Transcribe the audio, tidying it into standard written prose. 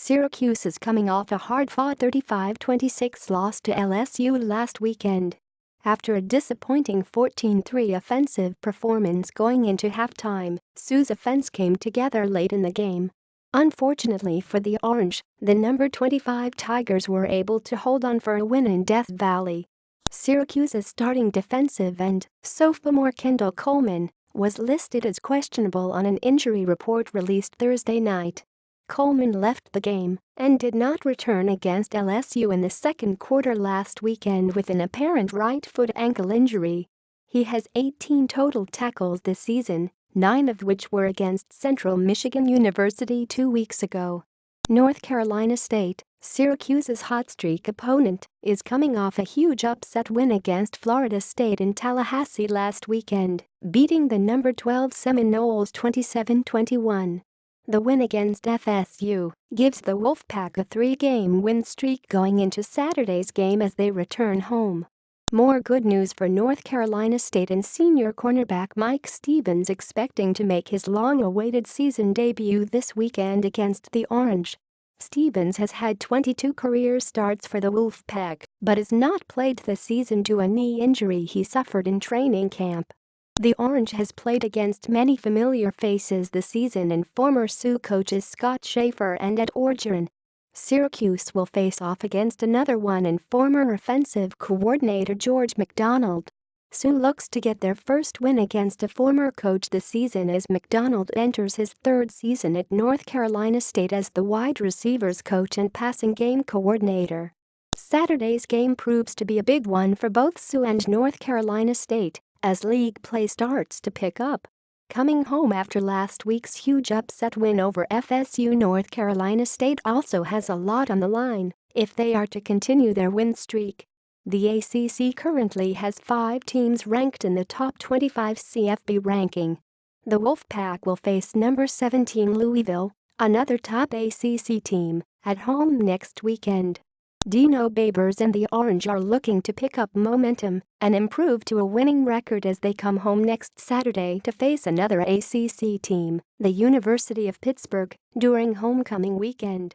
Syracuse is coming off a hard-fought 35-26 loss to LSU last weekend. After a disappointing 14-3 offensive performance going into halftime, Sue's offense came together late in the game. Unfortunately for the Orange, the number 25 Tigers were able to hold on for a win in Death Valley. Syracuse's starting defensive end, sophomore Kendall Coleman, was listed as questionable on an injury report released Thursday night. Coleman left the game and did not return against LSU in the second quarter last weekend with an apparent right foot ankle injury. He has 18 total tackles this season, 9 of which were against Central Michigan University 2 weeks ago. North Carolina State, Syracuse's hot streak opponent, is coming off a huge upset win against Florida State in Tallahassee last weekend, beating the number 12 Seminoles 27-21. The win against FSU gives the Wolfpack a 3-game win streak going into Saturday's game as they return home. More good news for North Carolina State and senior cornerback Mike Stevens expecting to make his long-awaited season debut this weekend against the Orange. Stevens has had 22 career starts for the Wolfpack but has not played this season due to a knee injury he suffered in training camp. The Orange has played against many familiar faces this season and former Sioux coaches Scott Schaefer and Ed Orgeron. Syracuse will face off against another one and former offensive coordinator George McDonald. Sioux looks to get their first win against a former coach this season as McDonald enters his third season at North Carolina State as the wide receivers coach and passing game coordinator. Saturday's game proves to be a big one for both Sioux and North Carolina State as league play starts to pick up. Coming home after last week's huge upset win over FSU, North Carolina State also has a lot on the line if they are to continue their win streak. The ACC currently has 5 teams ranked in the top 25 CFB ranking. The Wolfpack will face number 17 Louisville, another top ACC team, at home next weekend. Dino Babers and the Orange are looking to pick up momentum and improve to a winning record as they come home next Saturday to face another ACC team, the University of Pittsburgh, during homecoming weekend.